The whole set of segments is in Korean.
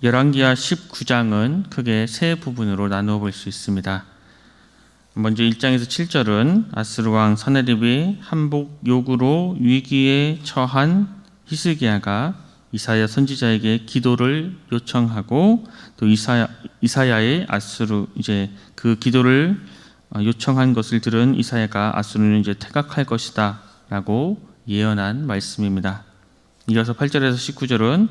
열왕기하 19장은 크게 세 부분으로 나누어 볼 수 있습니다. 먼저 1장에서 7절은 아스루 왕 사네립의 한복 요구로 위기에 처한 히스기야가 이사야 선지자에게 기도를 요청하고 또 이사야의 아수르 그 기도를 요청한 것을 들은 이사야가 아수르는 퇴각할 것이다라고 예언한 말씀입니다. 이어서 8절에서 19절은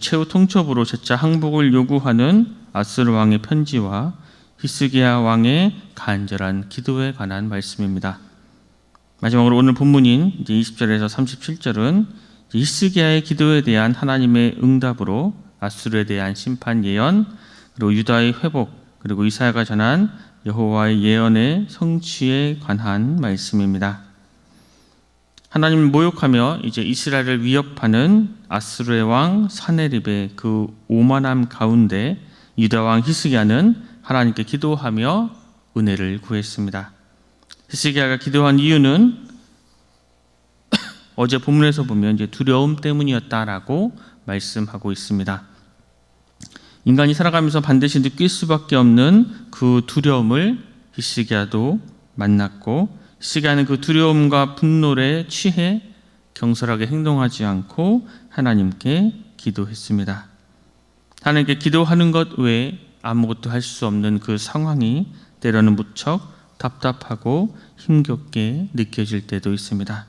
최후 통첩으로 재차 항복을 요구하는 아수르 왕의 편지와 히스기야 왕의 간절한 기도에 관한 말씀입니다. 마지막으로 오늘 본문인 20절에서 37절은 히스기야의 기도에 대한 하나님의 응답으로 아수르에 대한 심판 예언, 그리고 유다의 회복, 그리고 이사야가 전한 여호와의 예언의 성취에 관한 말씀입니다. 하나님을 모욕하며 이스라엘을 위협하는 아수르의 왕 사네립의 그 오만함 가운데 유다 왕 히스기야는 하나님께 기도하며 은혜를 구했습니다. 히스기야가 기도한 이유는 어제 본문에서 보면 두려움 때문이었다라고 말씀하고 있습니다. 인간이 살아가면서 반드시 느낄 수밖에 없는 그 두려움을 히스기야도 만났고, 히스기야는 그 두려움과 분노에 취해 경솔하게 행동하지 않고 하나님께 기도했습니다. 하나님께 기도하는 것 외에 아무것도 할 수 없는 그 상황이 때로는 무척 답답하고 힘겹게 느껴질 때도 있습니다.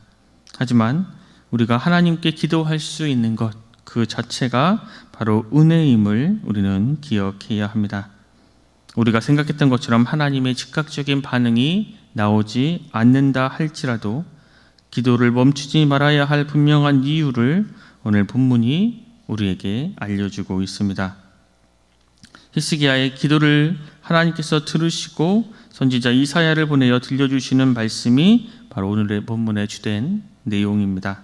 하지만 우리가 하나님께 기도할 수 있는 것 그 자체가 바로 은혜임을 우리는 기억해야 합니다. 우리가 생각했던 것처럼 하나님의 즉각적인 반응이 나오지 않는다 할지라도 기도를 멈추지 말아야 할 분명한 이유를 오늘 본문이 우리에게 알려주고 있습니다. 히스기야의 기도를 하나님께서 들으시고 선지자 이사야를 보내어 들려주시는 말씀이 바로 오늘의 본문의 주된 내용입니다.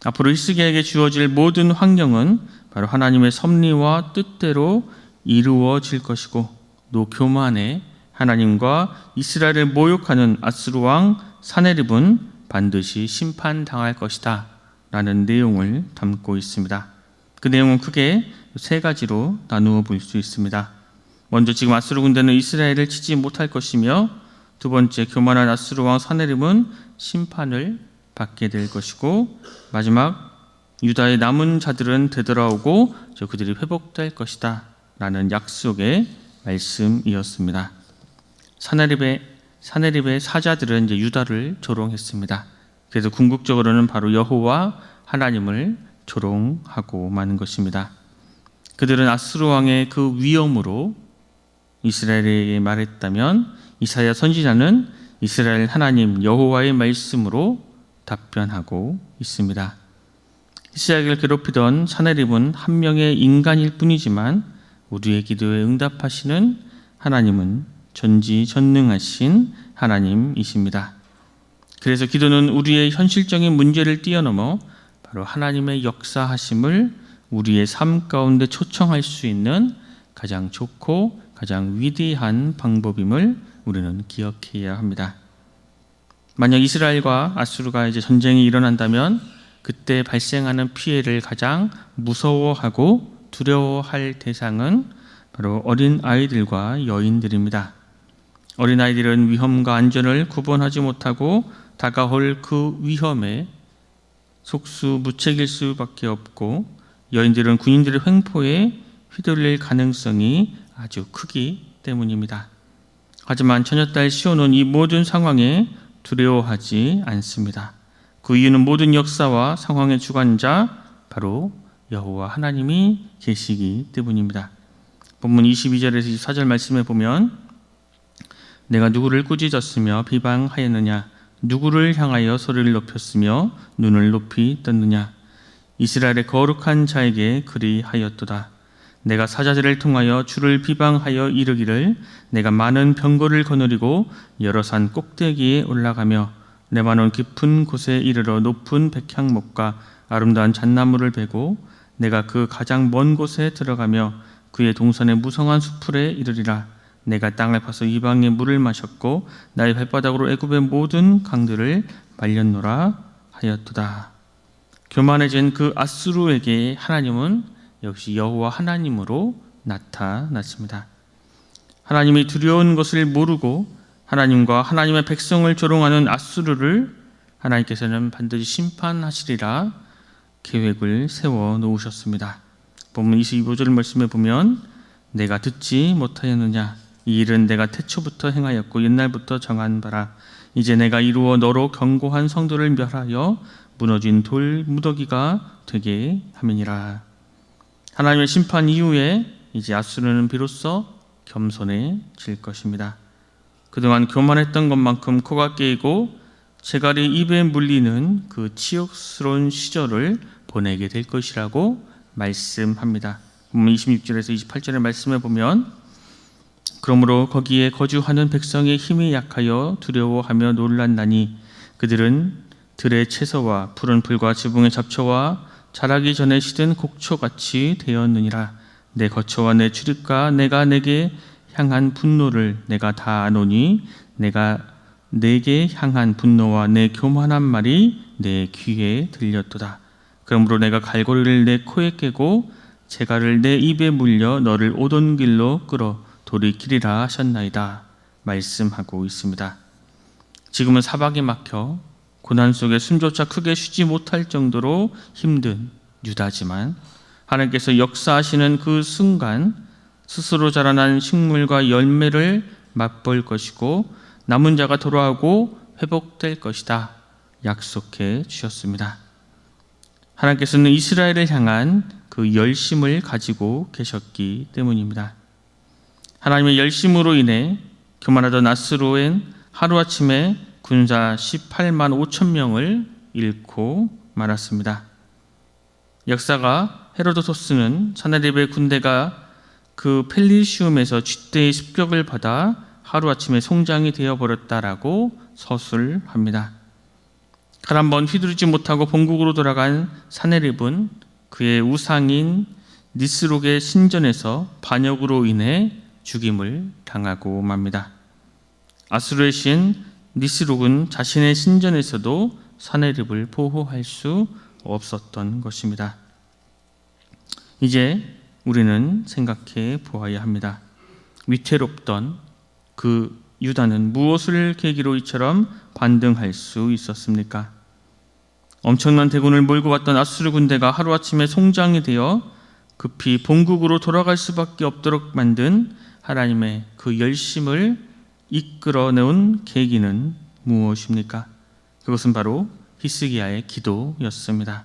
앞으로 히스기야에게 주어질 모든 환경은 바로 하나님의 섭리와 뜻대로 이루어질 것이고, 또 교만에 하나님과 이스라엘을 모욕하는 아수르 왕 사네립은 반드시 심판당할 것이다 라는 내용을 담고 있습니다. 그 내용은 크게 세 가지로 나누어 볼 수 있습니다. 먼저 지금 아수르 군대는 이스라엘을 치지 못할 것이며, 두 번째 교만한 아수르 왕 사네립은 심판을 받게 될 것이고, 마지막 유다의 남은 자들은 되돌아오고 그들이 회복될 것이다 라는 약속의 말씀이었습니다. 사네립의 사자들은 유다를 조롱했습니다. 그래서 궁극적으로는 바로 여호와 하나님을 조롱하고 마는 것입니다. 그들은 아수르 왕의 그 위엄으로 이스라엘에게 말했다면, 이사야 선지자는 이스라엘 하나님 여호와의 말씀으로 답변하고 있습니다. 이스라엘을 괴롭히던 사네립은 한 명의 인간일 뿐이지만 우리의 기도에 응답하시는 하나님은 전지전능하신 하나님이십니다. 그래서 기도는 우리의 현실적인 문제를 뛰어넘어 바로 하나님의 역사하심을 우리의 삶 가운데 초청할 수 있는 가장 좋고 가장 위대한 방법임을 우리는 기억해야 합니다. 만약 이스라엘과 아수르가 전쟁이 일어난다면 그때 발생하는 피해를 가장 무서워하고 두려워할 대상은 바로 어린 아이들과 여인들입니다. 어린 아이들은 위험과 안전을 구분하지 못하고 다가올 그 위험에 속수무책일 수밖에 없고, 여인들은 군인들의 횡포에 휘둘릴 가능성이 아주 크기 때문입니다. 하지만 처녀딸 시온은 이 모든 상황에 두려워하지 않습니다. 그 이유는 모든 역사와 상황의 주관자 바로 여호와 하나님이 계시기 때문입니다. 본문 22절에서 24절 말씀에 보면, 내가 누구를 꾸짖었으며 비방하였느냐, 누구를 향하여 소리를 높였으며 눈을 높이 떴느냐, 이스라엘의 거룩한 자에게 그리하였도다. 내가 사자들을 통하여 주를 비방하여 이르기를, 내가 많은 병거를 거느리고 여러 산 꼭대기에 올라가며 내 많은 깊은 곳에 이르러 높은 백향목과 아름다운 잣나무를 베고 내가 그 가장 먼 곳에 들어가며 그의 동산의 무성한 수풀에 이르리라. 내가 땅을 파서 이방의 물을 마셨고 나의 발바닥으로 애굽의 모든 강들을 말렸노라 하였도다. 교만해진 그 아수르에게 하나님은 역시 여호와 하나님으로 나타났습니다. 하나님이 두려운 것을 모르고 하나님과 하나님의 백성을 조롱하는 아수르를 하나님께서는 반드시 심판하시리라 계획을 세워 놓으셨습니다. 본문 25절 말씀에 보면 내가 듣지 못하였느냐 이 일은 내가 태초부터 행하였고 옛날부터 정한 바라 이제 내가 이루어 너로 견고한 성도를 멸하여 무너진 돌 무더기가 되게 함이니라. 하나님의 심판 이후에 이제 아수르는 비로소 겸손해질 것입니다. 그동안 교만했던 것만큼 코가 깨이고 재갈이 입에 물리는 그 치욕스러운 시절을 보내게 될 것이라고 말씀합니다. 26절에서 28절의 말씀에 보면 그러므로 거기에 거주하는 백성의 힘이 약하여 두려워하며 놀랐나니 그들은 들의 채소와 푸른 풀과 지붕의 잡초와 자라기 전에 시든 곡초같이 되었느니라. 내 거처와 내 출입과 내가 내게 향한 분노를 내가 다 아노니 내가 내게 향한 분노와 내 교만한 말이 내 귀에 들렸도다. 그러므로 내가 갈고리를 내 코에 깨고 재갈을 내 입에 물려 너를 오던 길로 끌어 돌이키리라 하셨나이다 말씀하고 있습니다. 지금은 사박에 막혀 고난 속에 숨조차 크게 쉬지 못할 정도로 힘든 유다지만 하나님께서 역사하시는 그 순간 스스로 자라난 식물과 열매를 맛볼 것이고 남은 자가 돌아오고 회복될 것이다 약속해 주셨습니다. 하나님께서는 이스라엘을 향한 그 열심을 가지고 계셨기 때문입니다. 하나님의 열심으로 인해 교만하던 아수르는 하루아침에 군사 18만 5천 명을 잃고 말았습니다. 역사가 헤로도토스는 사나립의 군대가 그 펠리시움에서 쥐떼의 습격을 받아 하루아침에 송장이 되어버렸다라고 서술합니다. 칼 한 번 휘두르지 못하고 본국으로 돌아간 사네립은 그의 우상인 니스록의 신전에서 반역으로 인해 죽임을 당하고 맙니다. 아수르의 신 니스록은 자신의 신전에서도 사네립을 보호할 수 없었던 것입니다. 이제 우리는 생각해 보아야 합니다. 위태롭던 그 유다는 무엇을 계기로 이처럼 반등할 수 있었습니까? 엄청난 대군을 몰고 왔던 아수르 군대가 하루아침에 송장이 되어 급히 본국으로 돌아갈 수밖에 없도록 만든 하나님의 그 열심을 이끌어내온 계기는 무엇입니까? 그것은 바로 히스기야의 기도였습니다.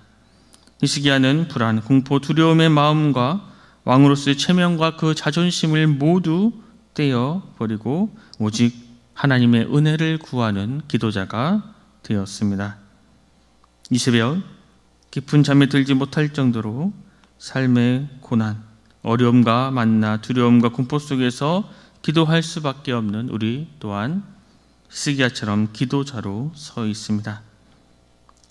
히스기야는 불안, 공포, 두려움의 마음과 왕으로서의 체면과 그 자존심을 모두 떼어버리고 오직 하나님의 은혜를 구하는 기도자가 되었습니다. 이 새벽 깊은 잠에 들지 못할 정도로 삶의 고난, 어려움과 만나 두려움과 공포 속에서 기도할 수밖에 없는 우리 또한 히스기야처럼 기도자로 서 있습니다.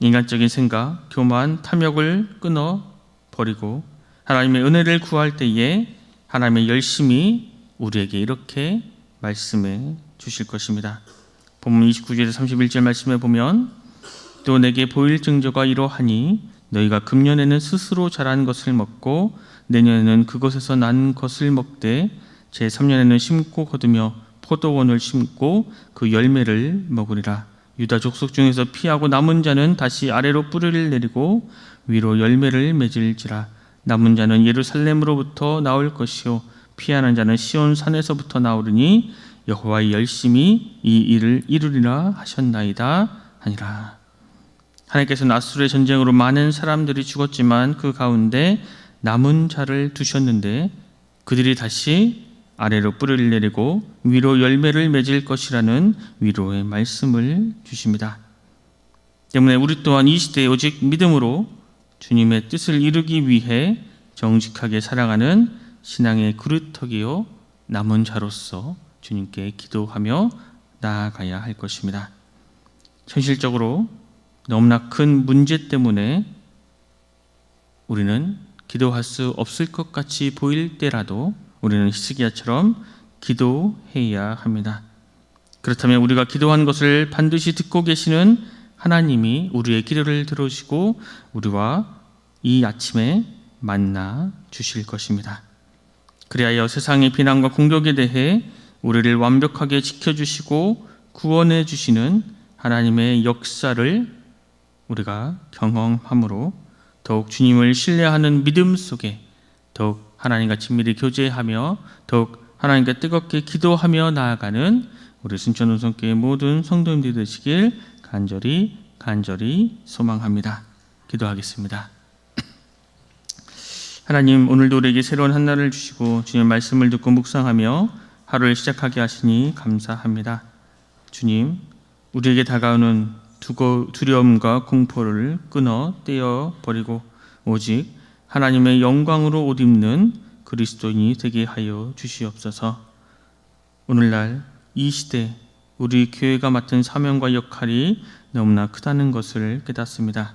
인간적인 생각, 교만, 탐욕을 끊어버리고 하나님의 은혜를 구할 때에 하나님의 열심이 우리에게 이렇게 말씀해 주실 것입니다. 본문 29절에서 31절 말씀에 보면 또 내게 보일 징조가 이러하니 너희가 금년에는 스스로 자란 것을 먹고 내년에는 그것에서 난 것을 먹되 제3년에는 심고 거두며 포도원을 심고 그 열매를 먹으리라. 유다 족속 중에서 피하고 남은 자는 다시 아래로 뿌리를 내리고 위로 열매를 맺을지라. 남은 자는 예루살렘으로부터 나올 것이요 피하는 자는 시온 산에서부터 나오리니 여호와의 열심히 이 일을 이루리라 하셨나이다 하니라. 하나님께서는 아수르의 전쟁으로 많은 사람들이 죽었지만 그 가운데 남은 자를 두셨는데 그들이 다시 아래로 뿌리를 내리고 위로 열매를 맺을 것이라는 위로의 말씀을 주십니다. 때문에 우리 또한 이 시대에 오직 믿음으로 주님의 뜻을 이루기 위해 정직하게 살아가는 신앙의 그루터기요 남은 자로서 주님께 기도하며 나아가야 할 것입니다. 현실적으로 너무나 큰 문제 때문에 우리는 기도할 수 없을 것 같이 보일 때라도 우리는 히스기야처럼 기도해야 합니다. 그렇다면 우리가 기도한 것을 반드시 듣고 계시는 하나님이 우리의 기도를 들으시고 우리와 이 아침에 만나 주실 것입니다. 그리하여 세상의 비난과 공격에 대해 우리를 완벽하게 지켜주시고 구원해 주시는 하나님의 역사를 우리가 경험함으로 더욱 주님을 신뢰하는 믿음 속에 더욱 하나님과 친밀히 교제하며 더욱 하나님께 뜨겁게 기도하며 나아가는 우리 순천운성교회 모든 성도님들 되시길 간절히 소망합니다. 기도하겠습니다. 하나님, 오늘도 우리에게 새로운 한 날을 주시고 주님의 말씀을 듣고 묵상하며 하루를 시작하게 하시니 감사합니다. 주님, 우리에게 다가오는 두려움과 공포를 끊어 떼어버리고 오직 하나님의 영광으로 옷 입는 그리스도인이 되게 하여 주시옵소서. 오늘날 이 시대 우리 교회가 맡은 사명과 역할이 너무나 크다는 것을 깨닫습니다.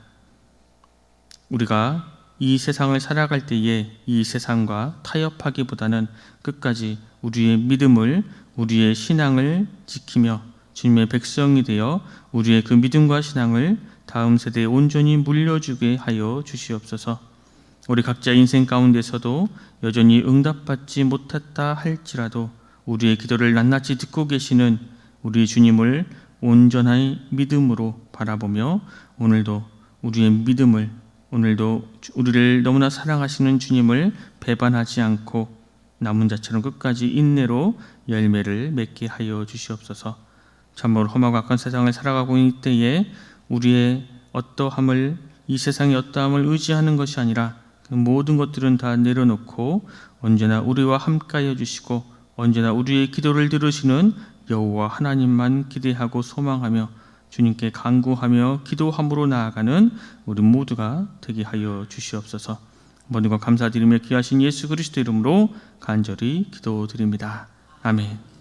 우리가 이 세상을 살아갈 때에 이 세상과 타협하기보다는 끝까지 우리의 믿음을, 우리의 신앙을 지키며 주님의 백성이 되어 우리의 그 믿음과 신앙을 다음 세대에 온전히 물려주게 하여 주시옵소서. 우리 각자 인생 가운데서도 여전히 응답받지 못했다 할지라도 우리의 기도를 낱낱이 듣고 계시는 우리 주님을 온전한 믿음으로 바라보며 오늘도 우리의 믿음을, 오늘도 우리를 너무나 사랑하시는 주님을 배반하지 않고 남은 자처럼 끝까지 인내로 열매를 맺게 하여 주시옵소서. 참으로 험하고 악한 세상을 살아가고 있는 때에 우리의 어떠함을, 이 세상의 어떠함을 의지하는 것이 아니라 그 모든 것들은 다 내려놓고 언제나 우리와 함께하여 주시고 언제나 우리의 기도를 들으시는 여호와 하나님만 기대하고 소망하며 주님께 간구하며 기도함으로 나아가는 우리 모두가 되게 하여 주시옵소서. 모든 것 감사드리며 귀하신 예수 그리스도 이름으로 간절히 기도드립니다. 아멘.